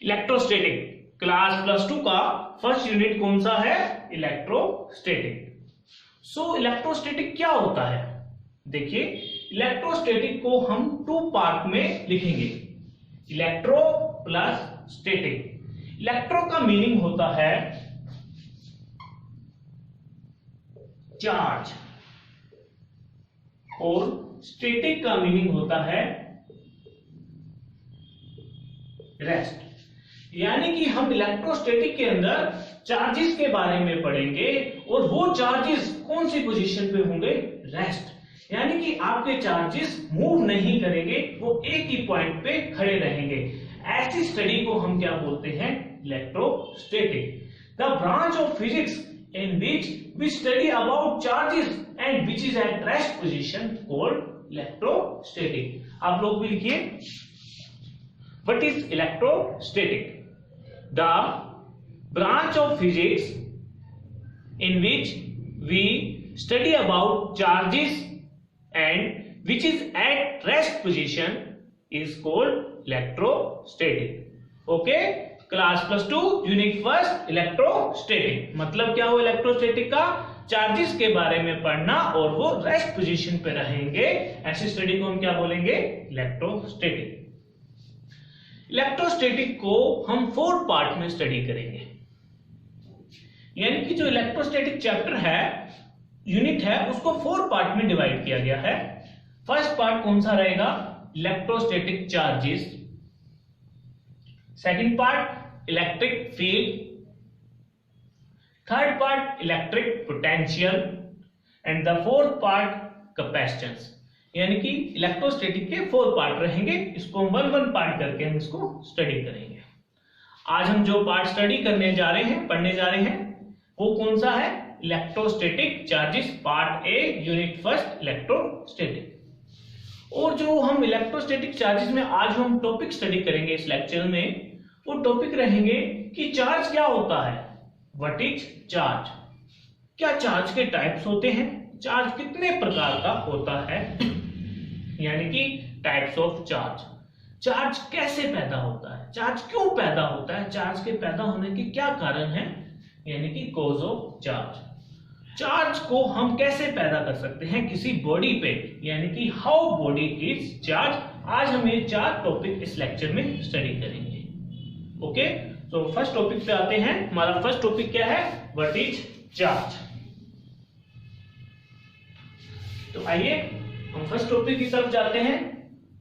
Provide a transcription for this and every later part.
Electrostatic class +2 का first unit कौन सा है? इलेक्ट्रोस्टैटिक। सो इलेक्ट्रोस्टैटिक क्या होता है? देखिए, इलेक्ट्रोस्टैटिक को हम 2 पार्ट में लिखेंगे, इलेक्ट्रो प्लस स्टैटिक। इलेक्ट्रो का मीनिंग होता है चार्ज और स्टैटिक का मीनिंग होता है रेस्ट। यानी कि हम इलेक्ट्रोस्टैटिक के अंदर चार्जेस के बारे में पढ़ेंगे और वो चार्जेस कौन सी पोजीशन पे होंगे? रेस्ट। यानी कि आपके चार्जेस मूव नहीं करेंगे, वो एक ही पॉइंट पे खड़े रहेंगे। ऐसी स्टडी को हम क्या बोलते हैं? Electrostatic. The branch of physics in which we study about charges and which is at rest position called electrostatic. आप लोग भी लिखिए, what is electrostatic? The branch of physics in which we study about charges and which is at rest position is called electrostatic. Okay? Class +2 unit first electrostatic. मतलब क्या हो electrostatic का? Charges के बारे में पढ़ना और वो रेस्ट पोजीशन पे रहेंगे। ऐसी स्टडी को हम क्या बोलेंगे? इलेक्ट्रोस्टैटिक। इलेक्ट्रोस्टैटिक को हम 4 पार्ट में स्टडी करेंगे। यानी कि जो इलेक्ट्रोस्टैटिक चैप्टर है, यूनिट है, उसको 4 पार्ट में डिवाइड किया गया है। फर्स्ट पार्ट कौन सा रहेगा? Electrostatic charges. Second part electric field. Third part electric potential and the fourth part capacitance. यानी कि इलेक्ट्रोस्टैटिक के 4 पार्ट रहेंगे। इसको 1 पार्ट करके हम इसको स्टडी करेंगे। आज हम जो पार्ट स्टडी करने जा रहे हैं, पढ़ने जा रहे हैं, वो कौन सा है? Electrostatic charges part a unit first electrostatic. और जो हम इलेक्ट्रोस्टैटिक चार्जेस में आज हम टॉपिक स्टडी करेंगे इस लेक्चर में, वो टॉपिक रहेंगे कि चार्ज क्या होता है, व्हाट इज चार्ज। क्या चार्ज के टाइप्स होते हैं? चार्ज कितने प्रकार का होता है? यानी कि टाइप्स ऑफ चार्ज। चार्ज कैसे पैदा होता है? चार्ज क्यों पैदा होता है? चार्ज के पैदा होने के क्या कारण है? यानी कि कॉज ऑफ चार्ज। चार्ज को हम कैसे पैदा कर सकते हैं किसी बॉडी पे, यानी कि हाउ बॉडी इज चार्ज। आज हम ये 4 टॉपिक इस लेक्चर में स्टडी करेंगे। ओके, तो फर्स्ट टॉपिक पे आते हैं। हमारा फर्स्ट टॉपिक क्या है? What is charge. तो आइए हम फर्स्ट टॉपिक की तरफ जाते हैं,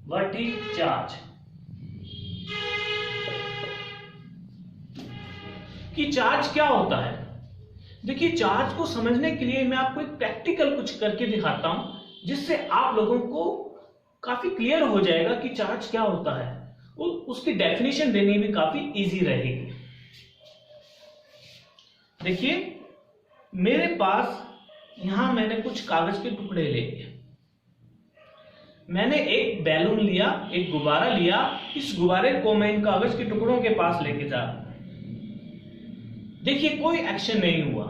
व्हाट इज चार्ज। कि चार्ज क्या होता है? देखिए, चार्ज को समझने के लिए मैं आपको एक प्रैक्टिकल कुछ करके दिखाता हूं, जिससे आप लोगों को काफी क्लियर हो जाएगा कि चार्ज क्या होता है। उसकी डेफिनेशन देने में काफी इजी रहेगी। देखिए, मेरे पास यहां मैंने कुछ कागज के टुकड़े ले लिए। मैंने एक बैलून लिया, एक गुब्बारा लिया। इस गुब्बारे को मैं इन कागज के टुकड़ों के पास लेके जा रहा हूं। देखिए, कोई एक्शन नहीं हुआ।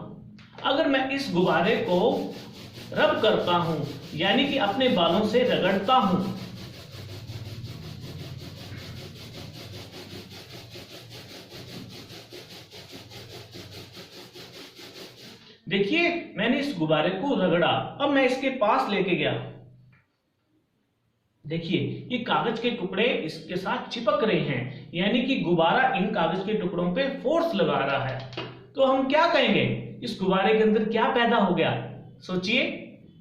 अगर मैं इस गुब्बारे को रब करता हूं, यानी कि अपने बालों से रगड़ता हूं, देखिए मैंने इस गुब्बारे को रगड़ा, अब मैं इसके पास लेके गया। देखिए, ये कागज के टुकड़े इसके साथ चिपक रहे हैं, यानी कि गुब्बारा इन कागज के टुकड़ों पे फोर्स लगा रहा है। तो हम क्या कहेंगे? इस गुब्बारे के अंदर क्या पैदा हो गया? सोचिए,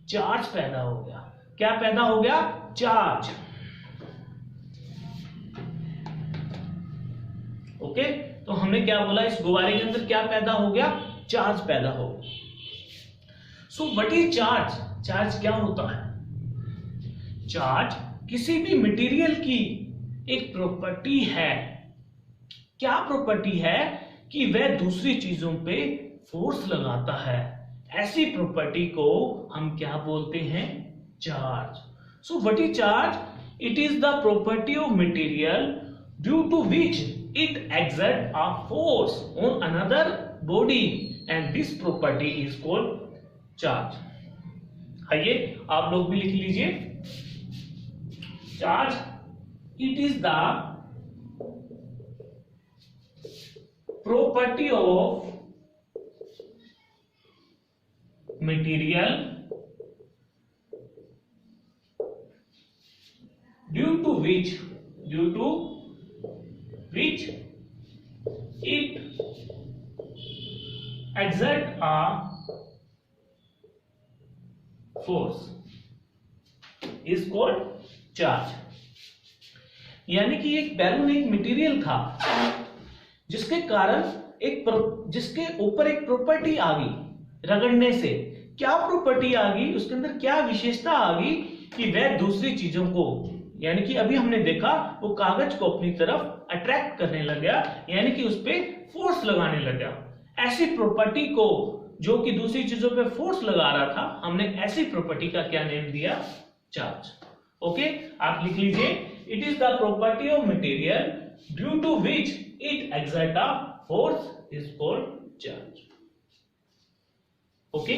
चार्ज पैदा हो गया। क्या पैदा हो गया? चार्ज। ओके, तो हमने क्या बोला? इस गुब्बारे के अंदर क्या पैदा हो गया? चार्ज पैदा हो गया। सो व्हाट इज चार्ज? चार्ज क्या होता है? चार्ज किसी भी मटेरियल की एक प्रॉपर्टी है। क्या प्रॉपर्टी है? कि वह दूसरी चीजों पे फोर्स लगाता है। ऐसी प्रॉपर्टी को हम क्या बोलते हैं? Charge. So what is charge? It is the property of material due to which it exerts a force on another body and this property is called charge. आइए आप लोग भी लिख लीजिए, charge it is the property of material due to which it exert a force is called charge। यानी कि एक balloon एक मटेरियल था जिसके कारण जिसके ऊपर एक प्रॉपर्टी आ गई रगड़ने से। क्या प्रॉपर्टी आ गई, उसके अंदर क्या विशेषता आ गई कि वह दूसरी चीजों को, यानी कि अभी हमने देखा वो कागज को अपनी तरफ अट्रैक्ट करने लग गया, यानी कि उस पर फोर्स लगाने लग गया। ऐसी प्रॉपर्टी को जो कि दूसरी चीजों पे फोर्स लगा रहा था, हमने ऐसी प्रॉपर्टी का क्या नेम दिया, चार्ज। ओके, आप लिख लीजिए, it is the property of material due to which it exert a force is called charge. Okay,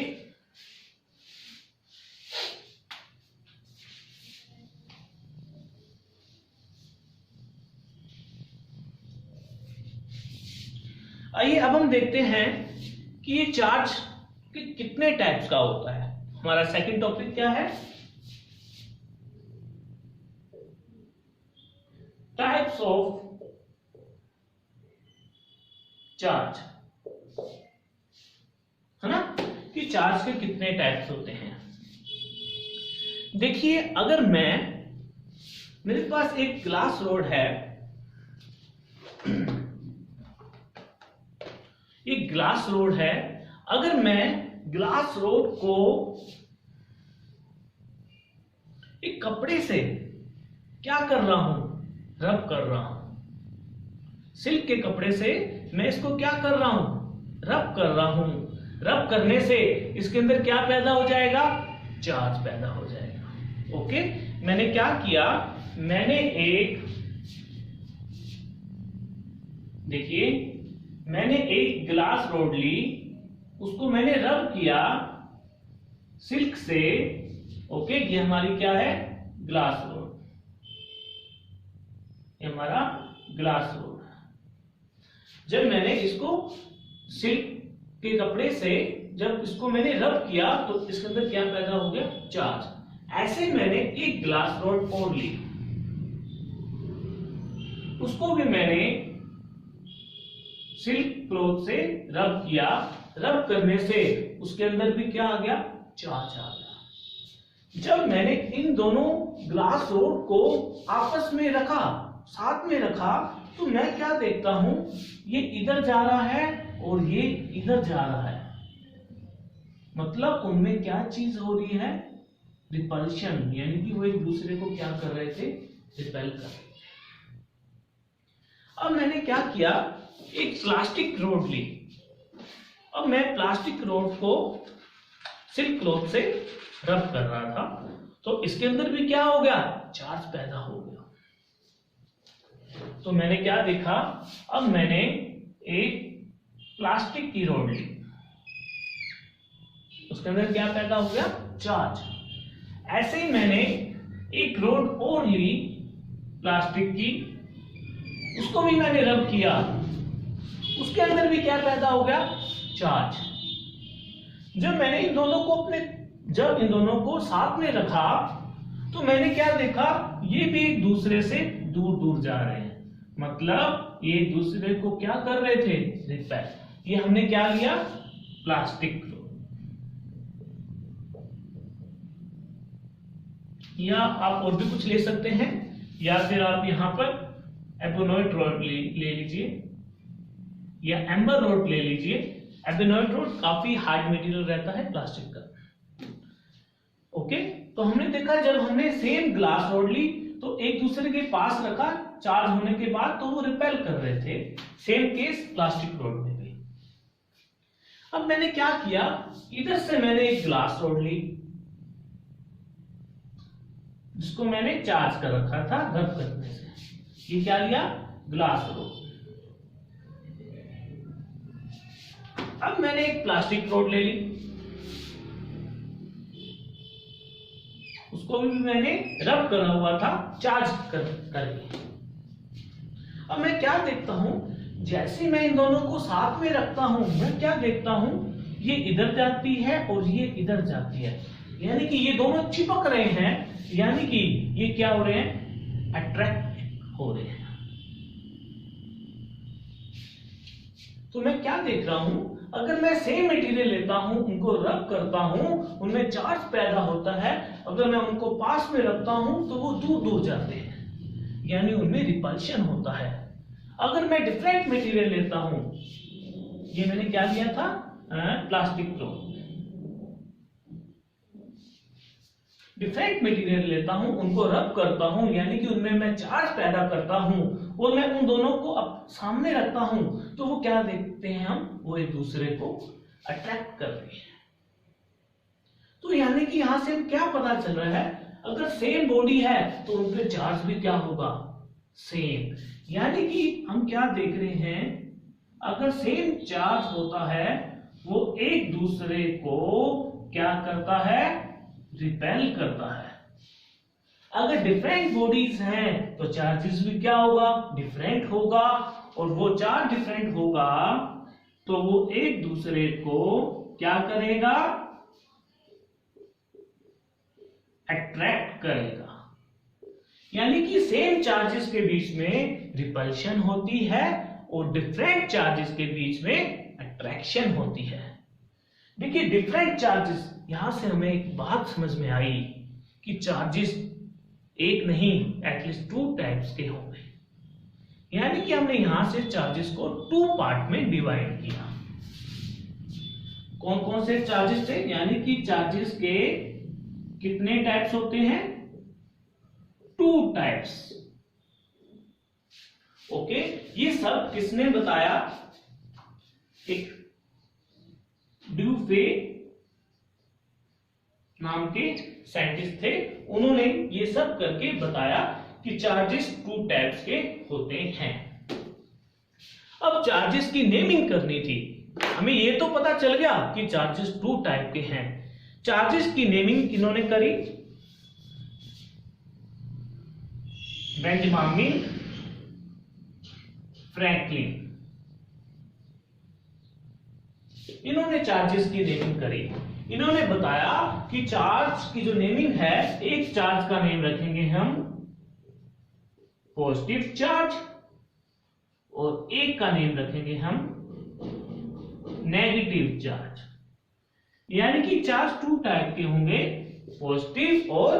आइए अब हम देखते हैं कि ये चार्ज कितने टाइप्स का होता है। हमारा सेकंड टॉपिक क्या है, टाइप्स ऑफ चार्ज, है ना, कि चार्ज के कितने टाइप्स होते हैं। देखिए, अगर मेरे पास एक ग्लास रोड है, ये ग्लास रोड है, अगर मैं ग्लास रोड को एक कपड़े से क्या कर रहा हूं, रब कर रहा हूं। सिल्क के कपड़े से मैं इसको क्या कर रहा हूं, रब कर रहा हूं। रब करने से इसके अंदर क्या पैदा हो जाएगा, चार्ज पैदा हो जाएगा। ओके, मैंने क्या किया, मैंने एक ग्लास रोड ली, उसको मैंने रब किया सिल्क से। ओके, ये हमारी क्या है, ग्लास रोड, ये हमारा ग्लास रोड। जब मैंने इसको सिल्क के कपड़े से जब इसको मैंने रब किया तो इसके अंदर क्या पैदा हो गया, चार्ज। ऐसे मैंने एक ग्लास रोड और ली, उसको भी मैंने सिल्क क्लॉथ से रब किया, रब करने से उसके अंदर भी क्या आ गया, चार्ज आ गया। जब मैंने इन दोनों ग्लास रोड को आपस में रखा, साथ में रखा, तो मैं क्या देखता हूं, ये इधर जा रहा है और ये इधर जा रहा है। मतलब उनमें क्या चीज हो रही है, रिपल्शन, यानी कि वो एक दूसरे को क्या कर रहे थे, रिपेल कर रहे थे। अब मैंने क्या किया, एक प्लास्टिक रोड ली। अब मैं प्लास्टिक रोड को सिल्क क्लॉथ से रब कर रहा था, तो इसके अंदर भी क्या हो गया, चार्ज पैदा हो गया। तो मैंने क्या देखा, अब मैंने एक प्लास्टिक की रोड ली, उसके अंदर क्या पैदा हो गया, चार्ज। ऐसे ही मैंने एक रोड और ली प्लास्टिक की, उसको भी मैंने रब किया, उसके अंदर भी क्या पैदा हो गया, चार्ज। जब मैंने इन दोनों को साथ में रखा तो मैंने क्या देखा, ये भी एक दूसरे से दूर दूर जा रहे हैं। मतलब ये एक दूसरे को क्या कर रहे थे, रिपेल। ये हमने क्या लिया, प्लास्टिक। या आप और भी कुछ ले सकते हैं, या फिर आप यहां पर एबोनॉइड रोड ले लीजिए, या एम्बर रोड ले लीजिए। एबोनॉइड रोड काफी हार्ड मटेरियल रहता है प्लास्टिक का। ओके, तो हमने देखा जब हमने सेम ग्लास रोड ली तो एक दूसरे के पास रखा, चार्ज होने के बाद तो वो रिपेल कर रहे थे। सेम केस प्लास्टिक रोड में भी। अब मैंने क्या किया, इधर से मैंने एक ग्लास रोड ली जिसको मैंने चार्ज कर रखा था रब करने से। ये क्या लिया, ग्लास रोड। अब मैंने एक प्लास्टिक रोड ले ली, उसको भी मैंने रब करा हुआ था चार्ज करके। अब मैं क्या देखता हूं, जैसे मैं इन दोनों को साथ में रखता हूं, मैं क्या देखता हूं, ये इधर जाती है और ये इधर जाती है, यानी कि ये दोनों चिपक रहे हैं, यानी कि ये क्या हो रहे हैं, अट्रैक्ट हो रहे हैं। तो मैं क्या देख रहा हूं, अगर मैं सेम मटेरियल लेता हूं, उनको रब करता हूं, उनमें चार्ज पैदा होता है, अगर मैं उनको पास में रखता हूं तो वो दूर दूर जाते हैं, यानी उनमें रिपल्शन होता है। अगर मैं डिफरेंट मटेरियल लेता हूं, ये मैंने क्या लिया था, प्लास्टिक रो, डिफरेंट मटेरियल लेता हूं, उनको रब करता हूं, यानी कि उनमें मैं चार्ज पैदा करता हूं और मैं उन दोनों को अब सामने रखता हूं, तो वो क्या देखते हैं हम, वो एक दूसरे को अट्रैक्ट करते हैं। तो यानी कि यहां से क्या पता चल रहा है, अगर सेम बॉडी है तो उन पे चार्ज भी क्या होगा, सेम। यानी कि हम क्या देख रहे हैं, अगर सेम चार्ज होता है वो एक दूसरे को क्या करता है, रिपेल करता है। अगर डिफरेंट बॉडीज हैं तो चार्जेस भी क्या होगा, डिफरेंट होगा, और वो चार्ज डिफरेंट होगा तो वो एक दूसरे को क्या करेगा, अट्रैक्ट करेगा। यानी कि सेम चार्जेस के बीच में रिपल्शन होती है और डिफरेंट चार्जेस के बीच में अट्रैक्शन होती है। देखिए डिफरेंट चार्जेस, यहां से हमें एक बात समझ में आई कि चार्जेस एक नहीं, एटलीस्ट 2 टाइप्स के होंगे। यानी कि हमने यहां से चार्जेस को 2 पार्ट में डिवाइड किया। कौन कौन से चार्जेस थे, यानी कि चार्जेस के कितने टाइप्स होते हैं, 2 टाइप्स। ओके, ये सब किसने बताया, एक ड्यूफे नाम के साइंटिस्ट थे, उन्होंने ये सब करके बताया कि चार्जेस 2 टाइप्स के होते हैं। अब चार्जेस की नेमिंग करनी थी, हमें ये तो पता चल गया कि चार्जेस 2 टाइप के हैं। चार्जेस की नेमिंग किन्होंने करी, बेंजामिन फ्रैंकलिन, इन्होंने चार्जेस की नेमिंग करी। इन्होंने बताया कि चार्ज की जो नेमिंग है, एक चार्ज का नेम रखेंगे हम पॉजिटिव चार्ज और एक का नेम रखेंगे हम नेगेटिव चार्ज। यानी कि चार्ज 2 टाइप के होंगे, पॉजिटिव और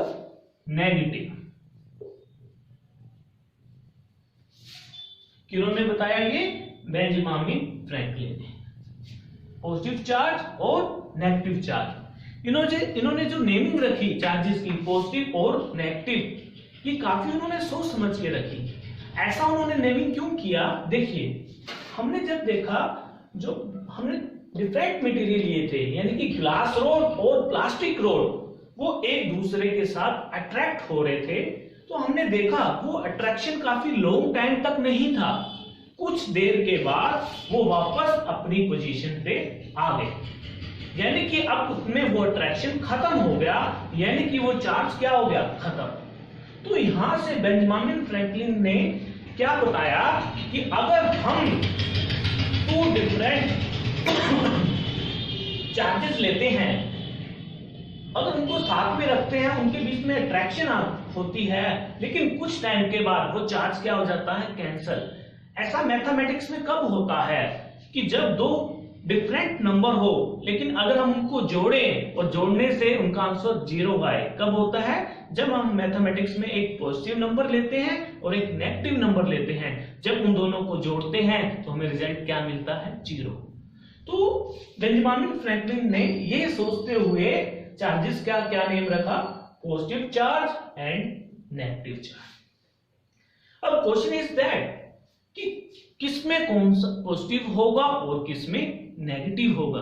नेगेटिव। किन्होंने बताया, ये बेंजामिन फ्रैंकलिन ने, पॉजिटिव चार्ज और नेगेटिव चार्ज। इन्होंने जो नेमिंग रखी चार्जेस की, पॉजिटिव और नेगेटिव, ये काफी उन्होंने सोच समझ के रखी। ऐसा उन्होंने नेमिंग क्यों किया, देखिए हमने जब देखा, जो हमने डिफरेंट मटेरियल लिए थे, यानी कि ग्लास रोड और प्लास्टिक रोड, वो एक दूसरे के साथ अट्रैक्ट हो रहे थे, तो हमने देखा वो अट्रैक्शन काफी लॉन्ग टाइम तक नहीं था, कुछ देर के बाद वो वापस अपनी पोजीशन पे आ गए, यानी कि अब उसमें वो अट्रैक्शन खत्म हो गया, यानी कि वो चार्ज क्या हो गया, खत्म। तो यहां से बेंजामिन फ्रैंकलिन ने क्या बताया कि अगर हम 2 डिफरेंट चार्जेस लेते हैं, अगर उनको साथ में रखते हैं, उनके बीच में अट्रैक्शन होती है, लेकिन कुछ टाइम के बाद वो चार्ज क्या हो जाता है, कैंसल। ऐसा मैथमेटिक्स में कब होता है कि जब 2 डिफरेंट नंबर हो, लेकिन अगर हम उनको जोड़ें और जोड़ने से उनका आंसर 0 आए, कब होता है, जब हम मैथमेटिक्स में एक पॉजिटिव नंबर लेते हैं और एक नेगेटिव नंबर लेते हैं, जब उन दोनों को जोड़ते हैं तो हमें रिजल्ट क्या मिलता है, 0। तो बेंजामिन फ्रैंकलिन ने ये सोचते हुए चार्जेस का क्या नेम रखा, positive charge and negative charge. अब क्वेश्चन इज दैट कि किसमें कौन सा पॉजिटिव होगा और किसमें नेगेटिव होगा,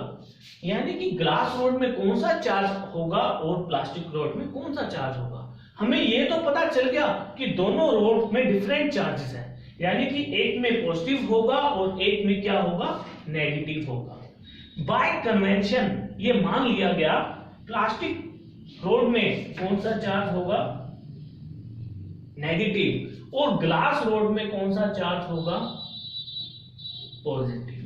यानी कि ग्लास रोड में कौन सा चार्ज होगा और प्लास्टिक रोड में कौन सा चार्ज होगा। हमें ये तो पता चल गया कि दोनों रोड में डिफरेंट चार्जेस हैं, यानी कि एक में पॉजिटिव होगा और एक में क्या होगा, नेगेटिव होगा। बाय कन्वेंशन ये मान लिया गया प्लास्टिक रोड में कौन सा चार्ज होगा, नेगेटिव, और ग्लास रोड में कौन सा चार्ज होगा, पॉजिटिव।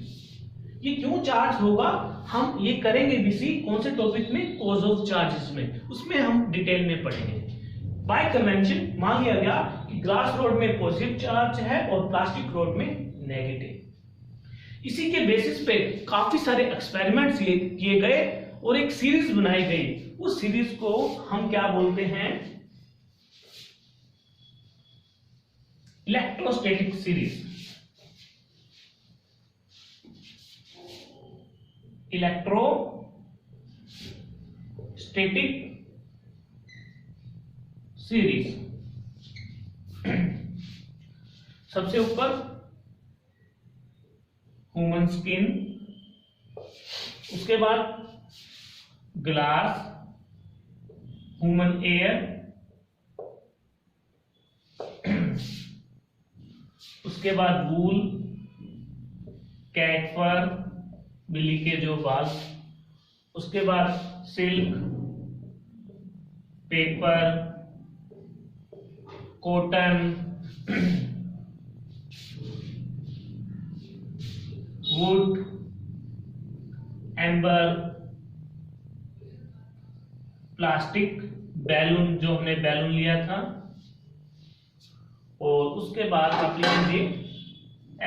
ये क्यों चार्ज होगा हम ये करेंगे बीसी कौन से टॉपिक में, कॉज ऑफ चार्जेस में, उसमें हम डिटेल में पढ़ेंगे। बाय कन्वेंशन मान लिया गया कि ग्लास रोड में पॉजिटिव चार्ज है और प्लास्टिक रोड में नेगेटिव। इसी के बेसिस पे काफी सारे एक्सपेरिमेंट्स किए गए और एक सीरीज बनाई गई। उस सीरीज को हम क्या बोलते हैं, इलेक्ट्रोस्टैटिक सीरीज। Electrostatic series. सबसे ऊपर ह्यूमन स्किन, उसके बाद ग्लास, ह्यूमन एयर, उसके बाद वूल, कैट फर, बिल्ली के जो बाल, उसके बाद silk, paper, cotton, would, amber, plastic, balloon जो हमने बैलून लिया था, और उसके बाद आप लिखेंगे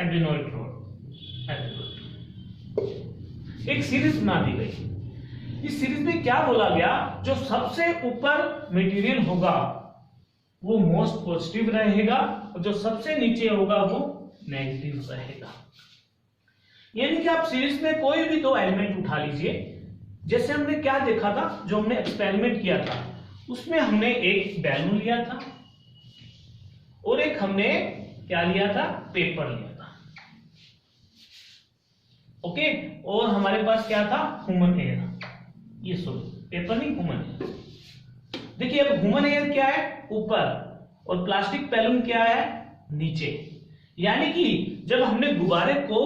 एब्रिनोइड रोड। एक सीरीज बना दी गई। इस सीरीज में क्या बोला गया, जो सबसे ऊपर मटेरियल होगा वो मोस्ट पॉजिटिव रहेगा और जो सबसे नीचे होगा वो नेगेटिव रहेगा। यानी कि आप सीरीज में कोई भी दो एलिमेंट उठा लीजिए। जैसे हमने क्या देखा था, जो हमने एक्सपेरिमेंट किया था उसमें हमने एक बैलून लिया था और एक हमने क्या लिया था, पेपर लिया था। ओके, और हमारे पास क्या था, ह्यूमन एयर। ये सॉरी पेपर नहीं, ह्यूमन एयर। देखिए अब ह्यूमन एयर क्या है, ऊपर, और प्लास्टिक बैलून क्या है, नीचे। यानी कि जब हमने गुब्बारे को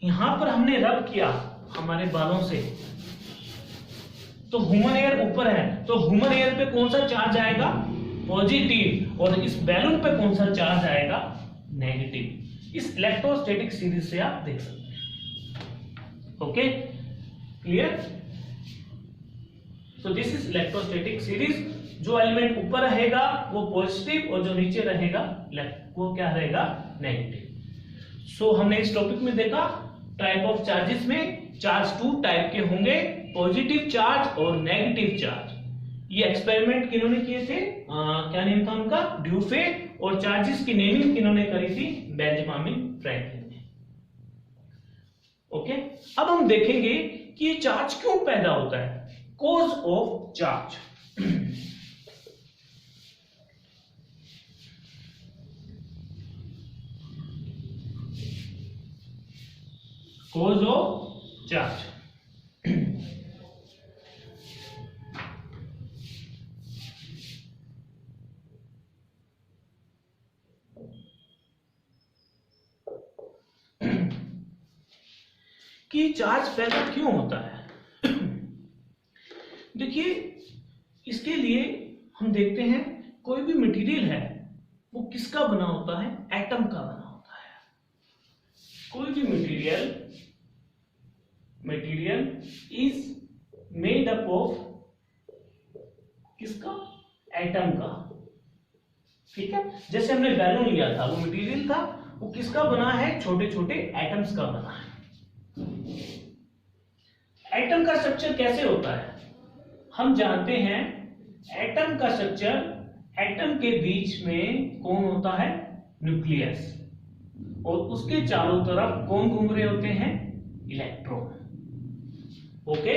यहां पर हमने रब किया हमारे बालों से, तो ह्यूमन एयर ऊपर है, तो ह्यूमन एयर पे कौन सा चार्ज आएगा, पॉजिटिव, और इस बैलून पे कौन सा चार्ज आएगा, नेगेटिव। इस इलेक्ट्रोस्टैटिक सीरीज से आप देख सकते हैं। Okay, clear? So this is electrostatic series. जो एलिमेंट ऊपर रहेगा वो पॉजिटिव और जो नीचे रहेगा वो क्या रहेगा, नेगेटिव। सो हमने इस टॉपिक में देखा टाइप ऑफ चार्जेस में चार्ज टू टाइप के होंगे, पॉजिटिव चार्ज और नेगेटिव चार्ज। ये एक्सपेरिमेंट किन्होंने किए थे, क्या नेम था उनका, ड्यूफे, और चार्जेस की नेमिंग किन्होंने करी थी, बेंजामिन फ्रैंकलिन ने। ओके, अब हम देखेंगे कि ये चार्ज क्यों पैदा होता है, cause of charge. Cause of charge. कि चार्ज पैदा क्यों होता है। देखिए इसके लिए हम देखते हैं कोई भी मटेरियल है वो किसका बना होता है, एटम का बना होता है। कोई भी material is made up of किसका, एटम का। ठीक है, जैसे हमने बैलून लिया था, वो मटेरियल था, वो किसका बना है, छोटे छोटे एटम्स का बना है। एटम का स्ट्रक्चर कैसे होता है, हम जानते हैं एटम का स्ट्रक्चर, एटम के बीच में कौन होता है, न्यूक्लियस, और उसके चारों तरफ कौन घूम रहे होते हैं, इलेक्ट्रॉन। ओके,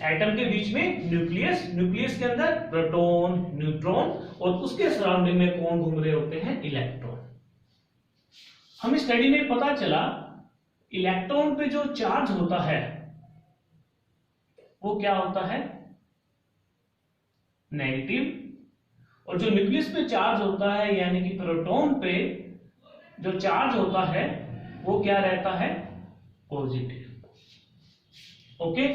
एटम के बीच में न्यूक्लियस, न्यूक्लियस के अंदर प्रोटॉन, न्यूट्रॉन, और उसके सराउंडिंग में कौन घूम रहे होते हैं, इलेक्ट्रॉन। हमें स्टडी में पता चला इलेक्ट्रॉन पे जो चार्ज होता है वो क्या होता है, नेगेटिव, और जो न्यूक्लियस पे चार्ज होता है यानी कि प्रोटॉन पे जो चार्ज होता है वो क्या रहता है, पॉजिटिव। ओके,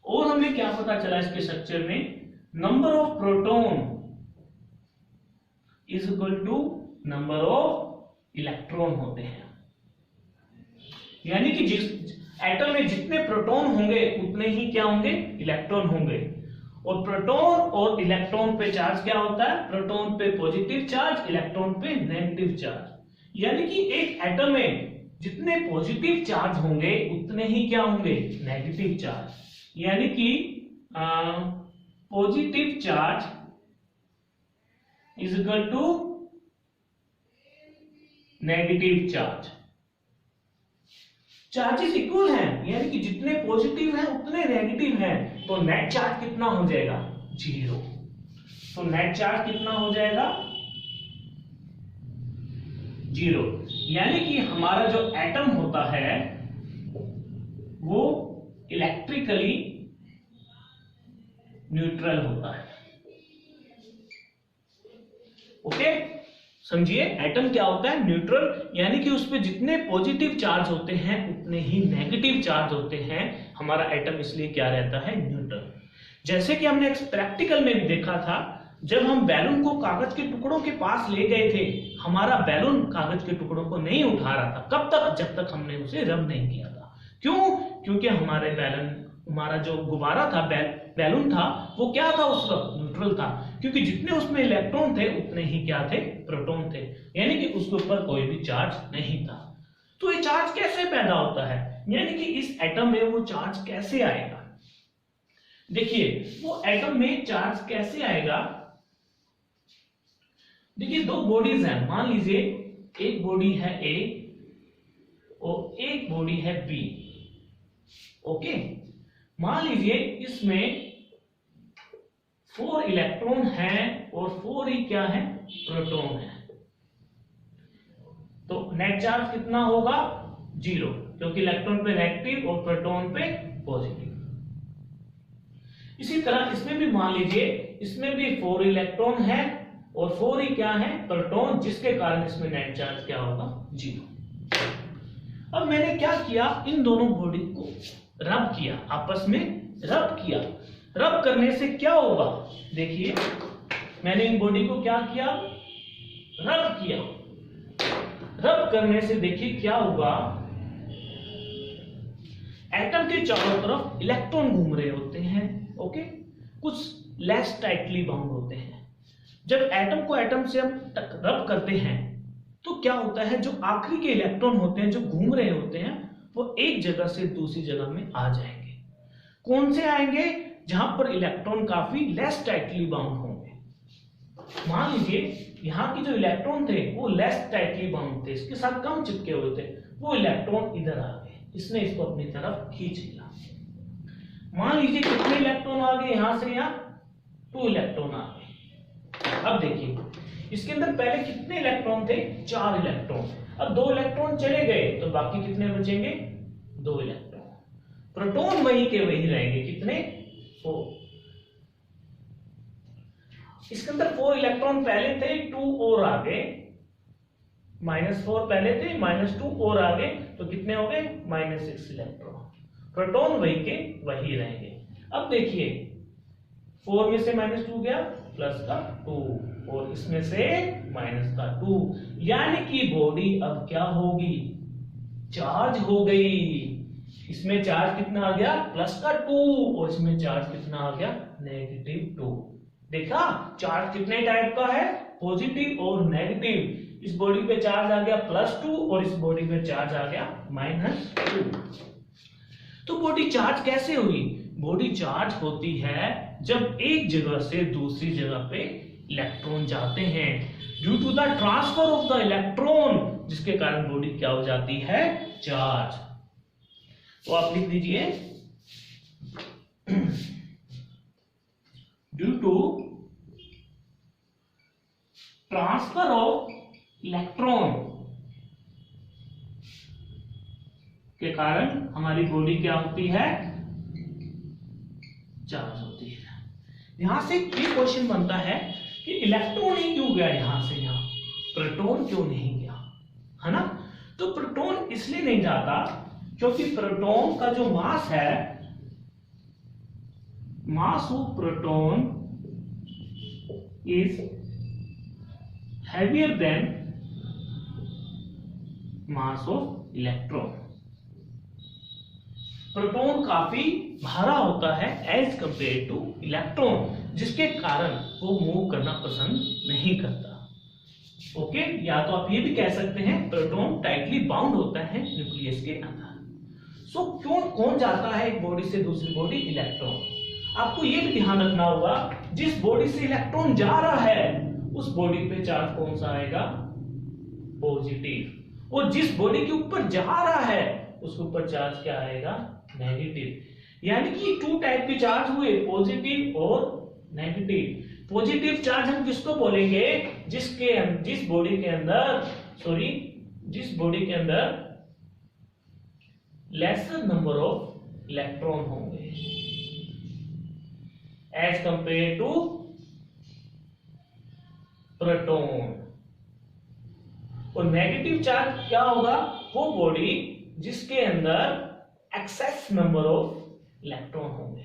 और हमें क्या पता चला इसके स्ट्रक्चर में, number of proton is equal to number of electron होते हैं। यानी कि जिस एटम में जितने प्रोटॉन होंगे उतने ही क्या होंगे, इलेक्ट्रॉन होंगे। और प्रोटॉन और इलेक्ट्रॉन पे चार्ज क्या होता है, प्रोटॉन पे पॉजिटिव चार्ज, इलेक्ट्रॉन पे नेगेटिव चार्ज। यानी कि एक एटम में जितने पॉजिटिव चार्ज होंगे उतने ही क्या होंगे, नेगेटिव चार्ज। यानी कि positive charge is equal to negative charge. Charges equal हैं, यानी कि जितने पॉजिटिव हैं उतने नेगेटिव हैं, तो नेट चार्ज कितना हो जाएगा, 0। तो नेट चार्ज कितना हो जाएगा, 0। यानी कि हमारा जो एटम होता है वो इलेक्ट्रिकली न्यूट्रल होता है। ओके, समझिए, एटम क्या होता है, न्यूट्रल। यानी कि उस पे जितने पॉजिटिव चार्ज होते हैं उतने ही नेगेटिव चार्ज होते हैं। हमारा एटम इसलिए क्या रहता है, न्यूट्रल। जैसे कि हमने प्रैक्टिकल में भी देखा था, जब हम बैलून को कागज के टुकड़ों के पास ले गए थे, हमारा बैलून कागज के टुकड़ों को नहीं उठा रहा था। कब तक, जब तक हमने उसे रब नहीं किया था। क्यों, क्योंकि हमारा जो गुब्बारा था, बैलून था, वो क्या था, उस वक्त न्यूट्रल था। क्योंकि जितने उसमें इलेक्ट्रॉन थे उतने ही क्या थे, प्रोटॉन थे। यानी कि उसके ऊपर कोई भी चार्ज नहीं था। तो ये चार्ज कैसे पैदा होता है, यानी कि इस एटम में वो चार्ज कैसे आएगा। देखिए, वो एटम में चार्ज कैसे आएगा। देखिए, दो बॉडीज हैं, मान लीजिए एक बॉडी है ए और एक बॉडी है बी। ओके, मान लीजिए इसमें 4 इलेक्ट्रॉन हैं और 4 ही क्या है, प्रोटॉन है। तो नेट चार्ज कितना होगा, 0, क्योंकि इलेक्ट्रॉन पे नेगेटिव और प्रोटॉन पे पॉजिटिव। इसी तरह इसमें भी मान लीजिए, इसमें भी 4 इलेक्ट्रॉन है और 4 ही क्या है, प्रोटॉन, जिसके कारण इसमें नेट चार्ज क्या होगा, 0। अब मैंने क्या किया, इन दोनों बॉडी को रब किया, आपस में रब किया। रब करने से क्या होगा, देखिए मैंने इन बॉडी को क्या किया, रब किया। रब करने से देखिए क्या होगा, एटम के चारों तरफ इलेक्ट्रॉन घूम रहे होते हैं। ओके, कुछ लेस टाइटली बाउंड होते हैं। जब एटम को एटम से हम रब करते हैं तो क्या होता है, जो आखिरी के इलेक्ट्रॉन होते हैं जो घूम रहे होते हैं, वो एक जगह से दूसरी जगह में आ जाएंगे। कौन से आएंगे, जहां पर इलेक्ट्रॉन काफी लेस टाइटली बाउंड होंगे। मान लीजिए यहां की जो इलेक्ट्रॉन थे वो लेस टाइटली बाउंड थे, इसके साथ कम चिपके हुए थे, वो इलेक्ट्रॉन इधर आ गए, इसने इसको अपनी तरफ खींच लिया। मान लीजिए कितने इलेक्ट्रॉन आ गए, यहां से यहां 2 इलेक्ट्रॉन आ गए। अब देखिए इसके अंदर पहले कितने इलेक्ट्रॉन थे, 4 इलेक्ट्रॉन। अब 2 इलेक्ट्रॉन चले गए तो बाकी कितने बचेंगे, 2 इलेक्ट्रॉन। प्रोटॉन वही के वही रहेंगे, कितने, 4। इसके अंदर 4 इलेक्ट्रॉन पहले थे, 2 और आ गए, -4 पहले थे, -2 और आ गए, तो कितने हो गए, -6 इलेक्ट्रॉन। प्रोटॉन वही के वही रहेंगे। अब देखिए 4 में से -2 गया, प्लस का 2, और इसमें से माइनस का 2, यानी कि बॉडी अब क्या होगी, चार्ज हो गई। इसमें चार्ज कितना आ गया, प्लस का 2, और इसमें चार्ज कितना आ गया, -2। देखा, चार्ज कितने टाइप का है, पॉजिटिव और नेगेटिव। इस बॉडी पे चार्ज आ गया +2 और इस बॉडी पे चार्ज आ गया -2। तो बॉडी चार्ज कैसे हुई, बॉडी चार्ज होती है जब एक जगह से दूसरी जगह पे इलेक्ट्रॉन जाते हैं, due to the transfer of the electron, जिसके कारण बॉडी क्या हो जाती है, चार्ज। तो आप लिख दीजिए, due to transfer of electron के कारण हमारी बॉडी क्या होती है, चार्ज होती है। यहां से ये क्वेश्चन बनता है कि इलेक्ट्रॉन ही क्यों गया यहां से यहां, प्रोटॉन क्यों नहीं गया, है ना। तो प्रोटॉन इसलिए नहीं जाता क्योंकि प्रोटॉन का जो मास है, mass of proton is heavier then mass of electron. Proton काफी भारा होता है एज कंपेयर टू इलेक्ट्रॉन, जिसके कारण वो मूव करना पसंद नहीं करता। ओके, या तो आप ये भी कह सकते हैं प्रोटॉन टाइटली बाउंड होता है न्यूक्लियस के अंदर। सो क्यों कौन जाता है एक बॉडी से दूसरी बॉडी? इलेक्ट्रॉन। आपको ये भी ध्यान रखना होगा, जिस बॉडी से इलेक्ट्रॉन जा रहा है उस बॉडी पे चार्ज कौन सा आएगा? पॉजिटिव। और जिस बॉडी के ऊपर जा रहा है उसके ऊपर चार्ज क्या आएगा? नेगेटिव। यानी कि टू टाइप के चार्ज हुए, पॉजिटिव और नेगेटिव। पॉजिटिव चार्ज हम किसको बोलेंगे? जिस बॉडी के अंदर लेसर नंबर ऑफ इलेक्ट्रॉन होंगे एज कंपेयर टू प्रोटॉन। और नेगेटिव चार्ज क्या होगा? वो बॉडी जिसके अंदर एक्सेस नंबर ऑफ इलेक्ट्रॉन होंगे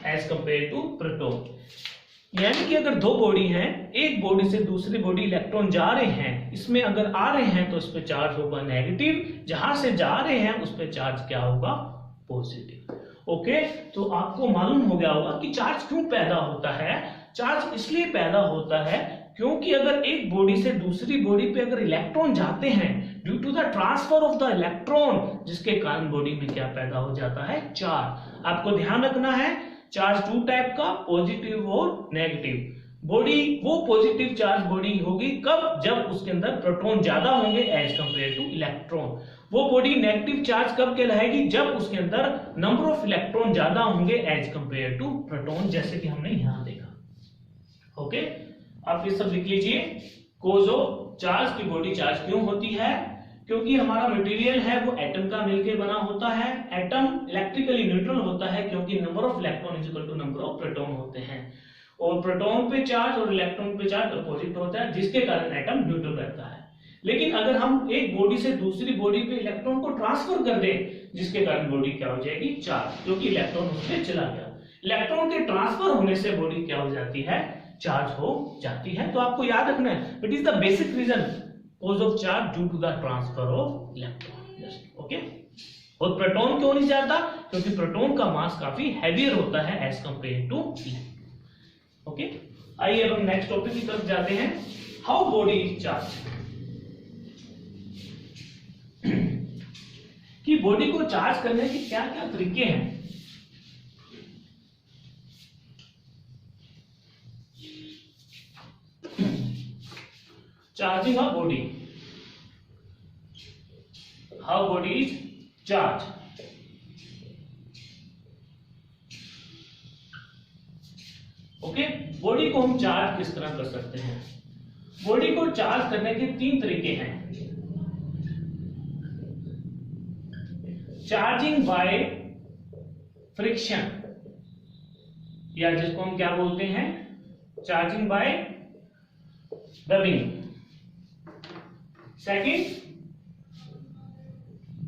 एज कंपेयर टू प्रोटॉन। यानी कि अगर दो बॉडी हैं, एक बॉडी से दूसरी बॉडी इलेक्ट्रॉन जा रहे हैं, इसमें अगर आ रहे हैं तो इस पे चार्ज होगा नेगेटिव, जहां से जा रहे हैं उस पे चार्ज क्या होगा? पॉजिटिव। ओके, तो आपको मालूम हो गया होगा कि चार्ज क्यों पैदा होता है। चार्ज इसलिए पैदा होता है क्योंकि अगर एक बॉडी से दूसरी बॉडी पे अगर इलेक्ट्रॉन जाते हैं, due to the transfer of the electron, जिसके कारण बॉडी में क्या पैदा हो जाता है? चार्ज। आपको ध्यान रखना है, चार्ज टू टाइप का, पॉजिटिव और नेगेटिव। बॉडी वो पॉजिटिव चार्ज बॉडी होगी कब? जब उसके अंदर प्रोटॉन ज्यादा होंगे एज कंपेयर टू इलेक्ट्रॉन। वो बॉडी नेगेटिव चार्ज कब कहलाएगी? जब उसके अंदर नंबर ऑफ इलेक्ट्रॉन ज्यादा होंगे एज कंपेयर टू प्रोटॉन, जैसे कि हमने यहां देखा। ओके, आप ये सब लिख लीजिए। कोज ऑफ चार्ज की बॉडी चार्ज क्यों होती है? क्योंकि हमारा मटेरियल है वो एटम का मिलकर बना होता है। एटम इलेक्ट्रिकली न्यूट्रल होता है क्योंकि number of electron is equal to number of proton होते हैं, और प्रोटॉन पे चार्ज और इलेक्ट्रॉन पे चार्ज अपोजिट होता है, जिसके कारण एटम न्यूट्रल रहता है। लेकिन अगर हम एक बॉडी से दूसरी बॉडी पे इलेक्ट्रॉन को ट्रांसफर कर दें, जिसके कारण बॉडी क्या हो जाएगी? चार्ज, क्योंकि इलेक्ट्रॉन उसमें चला गया। इलेक्ट्रॉन के ट्रांसफर होने से बॉडी क्या हो जाती है? चार्ज हो जाती है। तो आपको याद रखना है, it is the basic reason cause of charge due to the transfer of electron। Okay, और प्रोटॉन क्यों नहीं जाता? क्योंकि प्रोटॉन का मास काफी हैवियर होता है as compare to electron. Okay, आइए अब हम नेक्स्ट टॉपिक की तरफ जाते हैं, हाउ बॉडी इज चार्ज। कि बॉडी को चार्ज करने के क्या क्या तरीके हैं। Charging a body, how body is charged। Okay, body को हम चार्ज किस तरह कर सकते हैं? बॉडी को चार्ज करने के तीन तरीके हैं। चार्जिंग बाय फ्रिक्शन, या जिसको हम क्या बोलते हैं? Charging by rubbing. Second,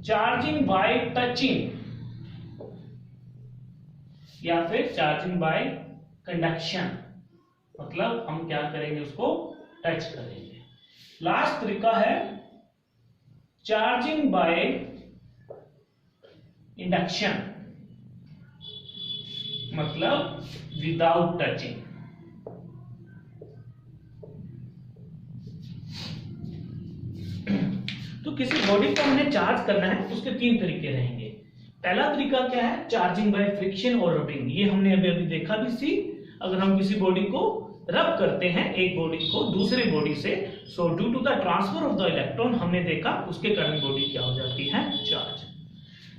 charging by touching, या फिर चार्जिंग बाय कंडक्शन, मतलब हम क्या करेंगे? उसको टच करेंगे। लास्ट तरीका है चार्जिंग बाय इंडक्शन, मतलब विदाउट टचिंग। तो किसी बॉडी को हमने चार्ज करना है, उसके तीन तरीके रहेंगे। पहला तरीका क्या है? चार्जिंग बाय फ्रिक्शन और रबिंग। ये हमने अभी अभी देखा भी सी। अगर हम किसी बॉडी को रब करते हैं, एक बॉडी को दूसरे बॉडी से, so due to the transfer of the electron, हमने देखा उसके कारण बॉडी क्या हो जाती है? चार्ज।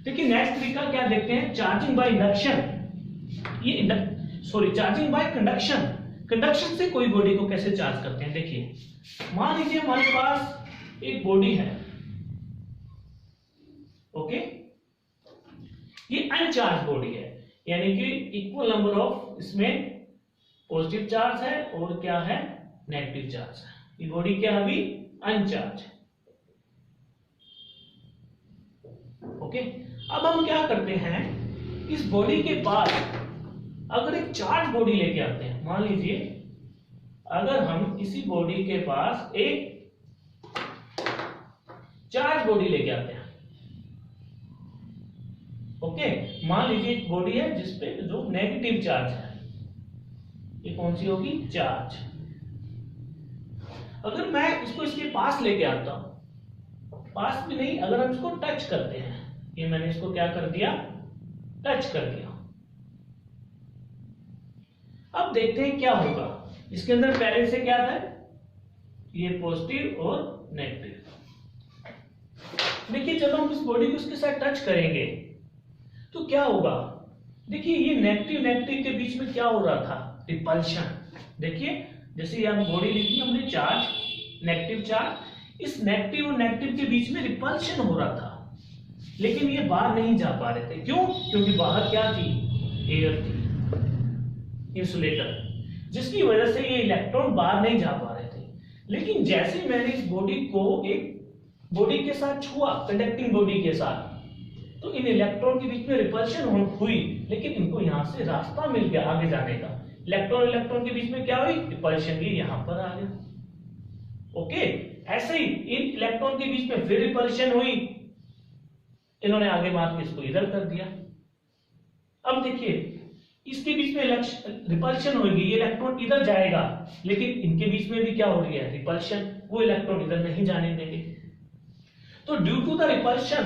देखिए नेक्स्ट तरीका क्या देखते हैं? Charging by induction. Charging by conduction. Conduction से कोई बॉडी को कैसे चार्ज करते हैं? देखिए, मान लीजिए हमारे पास एक बॉडी है, ओके, ये अनचार्ज बॉडी है, यानी कि इक्वल नंबर ऑफ इसमें पॉजिटिव चार्ज है और क्या है? नेगेटिव चार्ज है। ये बॉडी क्या है? अभी अनचार्ज। ओके, अब हम क्या करते हैं? इस बॉडी के पास अगर एक चार्ज बॉडी लेके आते हैं, मान लीजिए अगर हम इसी बॉडी के पास एक चार्ज बॉडी लेके आते हैं। ओके, मान लीजिए एक बॉडी है जिसपे जो नेगेटिव चार्ज है, ये कौन सी होगी? चार्ज। अगर मैं इसको इसके पास लेके आता हूं, पास भी नहीं, अगर हम इसको टच करते हैं, ये मैंने इसको क्या कर दिया? टच कर दिया। अब देखते हैं क्या होगा। इसके अंदर पहले से क्या था? ये पॉजिटिव और नेगेटिव। देखिए जब हम इस बॉडी को इसके साथ टच करेंगे तो क्या होगा? देखिए ये नेगेटिव नेगेटिव के बीच में क्या हो रहा था? रिपल्शन। देखिए जैसे यहाँ बॉडी लिखी हमने, चार्ज, नेगेटिव चार्ज, इस नेगेटिव और नेगेटिव के बीच में रिपल्शन हो रहा था, लेकिन ये बाहर नहीं जा पा रहे थे। क्यों? क्योंकि बाहर क्या थी? एयर थी, इंसुलेटर, जिसकी वजह से ये इलेक्ट्रॉन बाहर नहीं जा पा रहे थे। लेकिन जैसे मैंने इस बॉडी को एक बॉडी के साथ छुआ, कंडक्टिंग बॉडी के साथ, तो इन इलेक्ट्रॉन के बीच में रिपल्शन हुई, लेकिन इनको यहां से रास्ता मिल गया आगे जाने का। इलेक्ट्रॉन इलेक्ट्रॉन के बीच में क्या हुई? रिपल्शन, ये यहां पर आ गया। ओके, ऐसे ही इन इलेक्ट्रॉन के बीच में फिर रिपल्शन हुई, इन्होंने आगे मार के इसको इधर कर दिया। अब देखिए इसके बीच में रिपल्शन होगी, ये इलेक्ट्रॉन इधर जाएगा, लेकिन इनके बीच में भी क्या हो रही है? रिपल्शन, वो इलेक्ट्रॉन इधर नहीं जाने देंगे। तो ड्यू टू द रिपल्शन,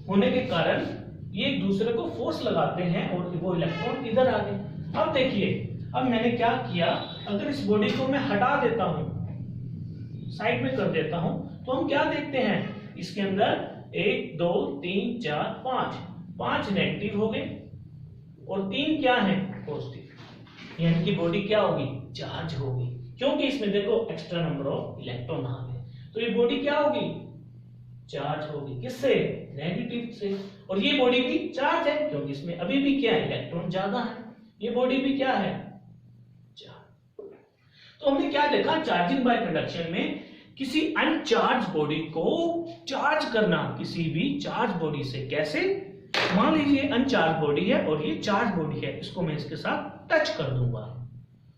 होने के कारण ये एक दूसरे को फोर्स लगाते हैं और वो इलेक्ट्रॉन इधर आ गए। अब देखिए, अब मैंने क्या किया, अगर इस बॉडी को मैं हटा देता हूं, साइड में कर देता हूं, तो हम क्या देखते हैं? इसके अंदर 1 2 3 4 5 नेगेटिव हो गए और 3 क्या है? पॉजिटिव। यानी कि बॉडी क्या होगी? चार्ज होगी, क्योंकि इसमें देखो एक्स्ट्रा नंबर ऑफ इलेक्ट्रॉन आ गए। तो ये बॉडी क्या होगी? चार्ज होगी। किससे? नेगेटिव से। और ये बॉडी भी चार्ज है, क्योंकि इसमें अभी भी क्या है? इलेक्ट्रॉन ज्यादा है। ये बॉडी भी क्या है? चार्ज। तो हमने क्या देखा? चार्जिंग बाय कंडक्शन में किसी अनचार्ज बॉडी को चार्ज करना किसी भी चार्ज बॉडी से। कैसे? मान लीजिए अनचार्ज बॉडी है और ये चार्ज बॉडी है, इसको मैं इसके साथ टच कर दूंगा,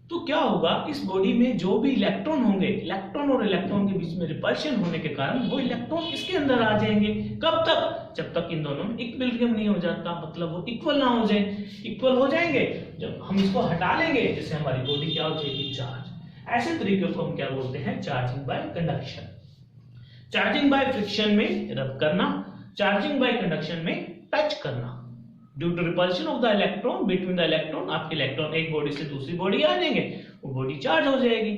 तो क्या होगा? इस बॉडी में जो भी इलेक्ट्रॉन होंगे, इलेक्ट्रॉन और इलेक्ट्रॉन के बीच में रिपल्शन होने के कारण वो इलेक्ट्रॉन इसके अंदर आ जाएंगे। कब तक? जब तक इन दोनों में इक्विलिब्रियम नहीं हो जाता, मतलब वो इक्वल ना हो जाए। इक्वल हो जाएंगे जब हम इसको हटा लेंगे, जैसे हमारी बॉडी क्या हो जाएगी? चार्ज। ऐसे तरीके को हम क्या बोलते हैं? Charging by conduction. Charging by friction में रब करना, चार्जिंग बाय कंडक्शन में टच करना। Due to repulsion of the electron between the electron, आपके इलेक्ट्रॉन एक बॉडी से दूसरी बॉडी आ जाएंगे, वो बॉडी चार्ज हो जाएगी।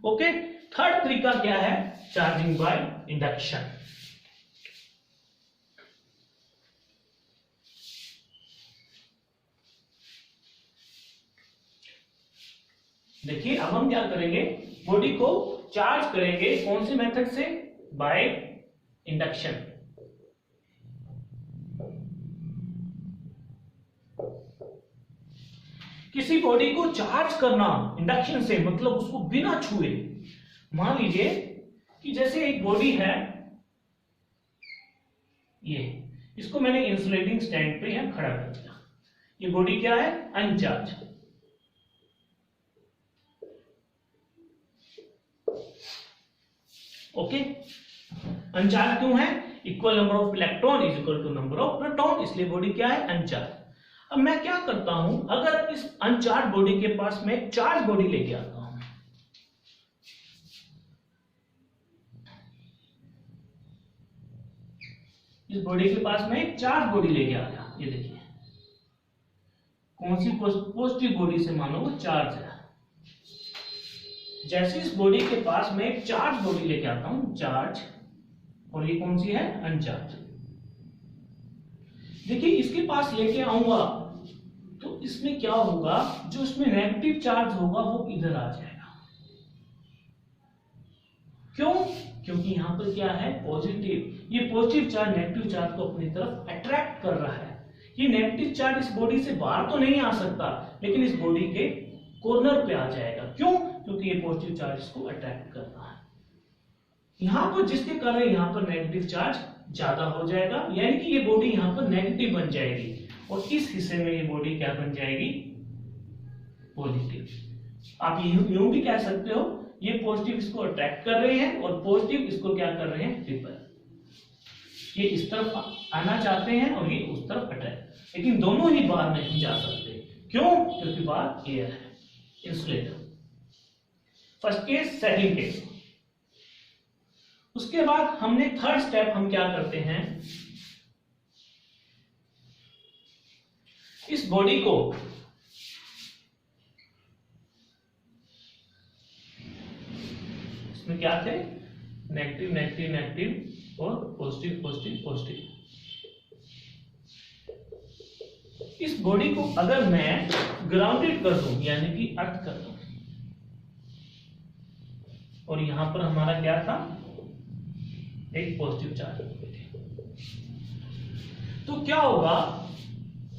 ओके, थर्ड तरीका क्या है? Charging by induction. देखिए अब हम क्या करेंगे? बॉडी को चार्ज करेंगे, कौन सी मेथड से? By induction. किसी बॉडी को चार्ज करना इंडक्शन से, मतलब उसको बिना छुए। मान लीजिए कि जैसे एक बॉडी है, ये, इसको मैंने इंसुलेटिंग स्टैंड पे यहां खड़ा कर दिया। ये बॉडी क्या है? अनचार्ज। ओके, अनचार्ज क्यों है? Equal number of electron is equal to number of proton, इसलिए बॉडी क्या है? अनचार्ज। अब मैं क्या करता हूं? अगर इस अनचार्ज बॉडी के पास मैं एक चार्ज बॉडी लेके आता हूं, इस बॉडी के पास मैं एक चार्ज बॉडी लेके आ गया, ये देखिए कौन सी? पॉजिटिव बॉडी से मानो वो चार्ज है। जैसे इस बॉडी के पास मैं एक चार्ज बॉडी लेके आता हूं, चार्ज, और ये कौन सी है? अनचार्ज। देखिए इसके पास लेके आऊंगा तो इसमें क्या होगा? जो इसमें नेगेटिव चार्ज होगा वो इधर आ जाएगा। क्यों? क्योंकि यहां पर क्या है? पॉजिटिव। ये पॉजिटिव चार्ज नेगेटिव चार्ज को अपनी तरफ अट्रैक्ट कर रहा है। ये नेगेटिव चार्ज इस बॉडी से बाहर तो नहीं आ सकता, लेकिन इस बॉडी के कॉर्नर पे आ जाएगा। क्यों? क्योंकि ये पॉजिटिव चार्ज इसको अट्रैक्ट कर रहा है। यहां पर जिसके कारण यहां पर नेगेटिव चार्ज ज्यादा हो जाएगा, यानी कि ये बॉडी यहां पर नेगेटिव बन जाएगी, और इस हिस्से में ये बॉडी क्या बन जाएगी? पॉजिटिव। आप यूं भी कह सकते हो ये पॉजिटिव इसको अट्रैक्ट कर रहे हैं और पॉजिटिव इसको क्या कर रहे हैं, रिपेल। ये इस तरफ आना चाहते हैं और ये उस तरफ अट्रैक्ट, लेकिन दोनों ही बाहर नहीं जा सकते। क्यों? क्योंकि बाहर एयर है, insulator. First case, second case. उसके बाद हमने थर्ड स्टेप हम क्या करते हैं, इस बॉडी को इसमें क्या थे, नेगेटिव नेगेटिव नेगेटिव और पॉजिटिव पॉजिटिव पॉजिटिव। इस बॉडी को अगर मैं ग्राउंडेड कर दूं यानी कि अर्थ कर दूं, और यहां पर हमारा क्या था, एक पॉजिटिव चार्ज, तो क्या होगा,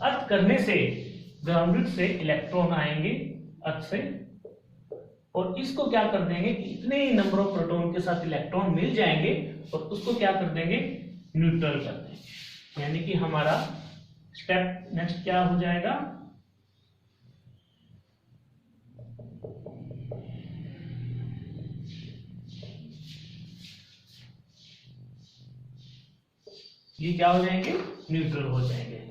अर्थ करने से ग्राउंडेड से इलेक्ट्रॉन आएंगे अर्थ से, और इसको क्या कर देंगे, इतने ही नंबर ऑफ प्रोटॉन के साथ इलेक्ट्रॉन मिल जाएंगे और उसको क्या कर देंगे, न्यूट्रल कर देंगे। यानी कि हमारा स्टेप नेक्स्ट क्या हो जाएगा, ये क्या हो जाएंगे, न्यूट्रल हो जाएंगे।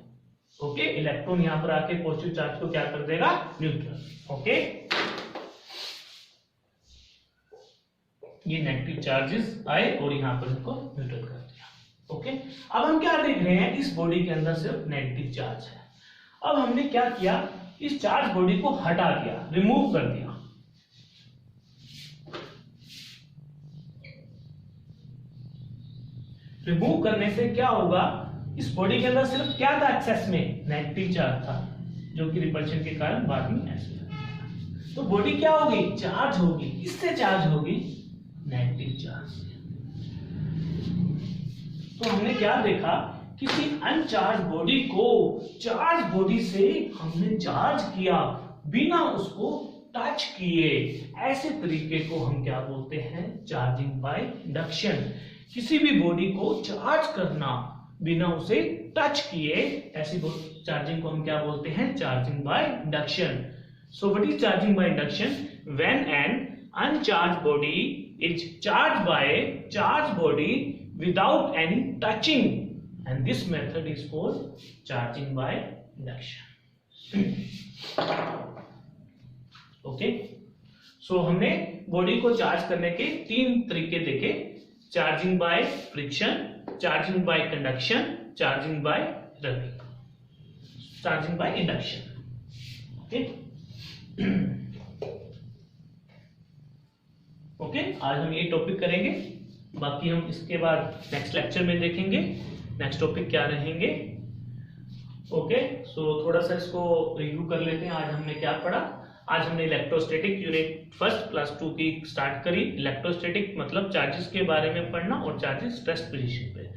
ओके, इलेक्ट्रॉन यहां पर आके पॉजिटिव चार्ज को क्या कर देगा, न्यूट्रल। ओके, ये नेगेटिव चार्जेस आए और यहां पर इनको न्यूट्रल कर दिया। ओके, अब हम क्या देख रहे हैं, इस बॉडी के अंदर सिर्फ नेगेटिव चार्ज है। अब हमने क्या किया, इस चार्ज बॉडी को हटा दिया, रिमूव कर दिया। रिमूव करने से क्या होगा, इस बॉडी के अंदर सिर्फ क्या था, एक्सेस में नेगेटिव चार्ज था, जो कि रिपल्शन के कारण बाद में ऐसे। तो बॉडी क्या होगी, चार्ज होगी, किससे चार्ज होगी, नेगेटिव चार्ज से। तो हमने क्या देखा, किसी अनचार्ज बॉडी को चार्ज बॉडी से हमने चार्ज किया बिना उसको टच किए, ऐसे तरीके को हम क्या बोलते हैं, चार्जिंग बाय इंडक्शन। किसी भी बॉडी को चार्ज करना बिना उसे टच किए, ऐसी चार्जिंग को हम क्या बोलते हैं, charging by induction. So what is charging by induction, when an uncharged body is charged by charged body without any touching, and this method is called charging by induction. Okay, so हमने body को charge करने के तीन तरीके देखे, charging by friction, charging by conduction, charging by rubbing, charging by induction. Okay okay, आज हम ये टॉपिक करेंगे, बाकी हम इसके बाद नेक्स्ट लेक्चर में देखेंगे नेक्स्ट टॉपिक क्या रहेंगे। ओके, सो थोड़ा सा इसको रिव्यू कर लेते हैं। आज हमने क्या पढ़ा, आज हमने इलेक्ट्रोस्टैटिक यूनिट फर्स्ट क्लास 2 की स्टार्ट करी। इलेक्ट्रोस्टैटिक मतलब चार्जेस के बारे में पढ़ना, और चार्जेस रेस्ट पोजीशन पे।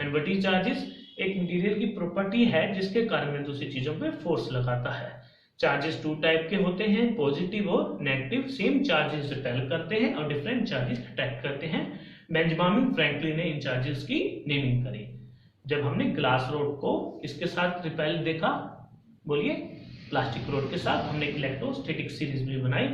एंड व्हाट इज चार्जेस, एक मटेरियल की प्रॉपर्टी है जिसके कारण में दूसरी चीजों पे फोर्स लगाता है। चार्जेस 2 टाइप के होते हैं, पॉजिटिव और नेगेटिव। सेम चार्जेस रिपेल करते हैं और डिफरेंट चार्जेस अट्रैक्ट करते हैं। बेंजामिन फ्रैंकलिन ने इन चार्जेस की नेमिंग करी। जब हमने ग्लास रोड को इसके साथ रिपेल देखा, बोलिए प्लास्टिक रोड के साथ, हमने इलेक्ट्रोस्टैटिक सीरीज भी बनाई।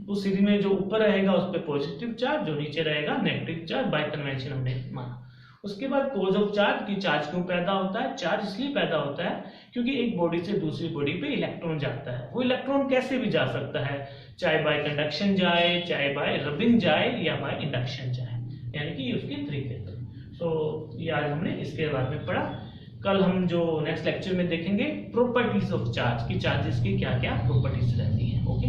उस सीरीज में जो ऊपर रहेगा उस पर पॉजिटिव चार्ज, जो नीचे रहेगा नेगेटिव चार्ज, बाय कन्वेंशन हमने माना। उसके बाद कोज ऑफ चार्ज, की चार्ज क्यों पैदा होता है, चार्ज इसलिए पैदा होता है क्योंकि एक बॉडी से दूसरी बॉडी पे इलेक्ट्रॉन जाता है। वो इलेक्ट्रॉन कैसे भी जा सकता है, चाहे बाय कंडक्शन जाए, चाहे बाय रबिंग जाए, या बाय इंडक्शन जाए, यानी कि उसके तरीके थे। सो ये आज हमने इसके बारे में पढ़ा। कल हम जो नेक्स्ट लेक्चर में देखेंगे प्रॉपर्टीज ऑफ चार्ज, की चार्जेस की क्या क्या प्रॉपर्टीज रहती हैं। ओके।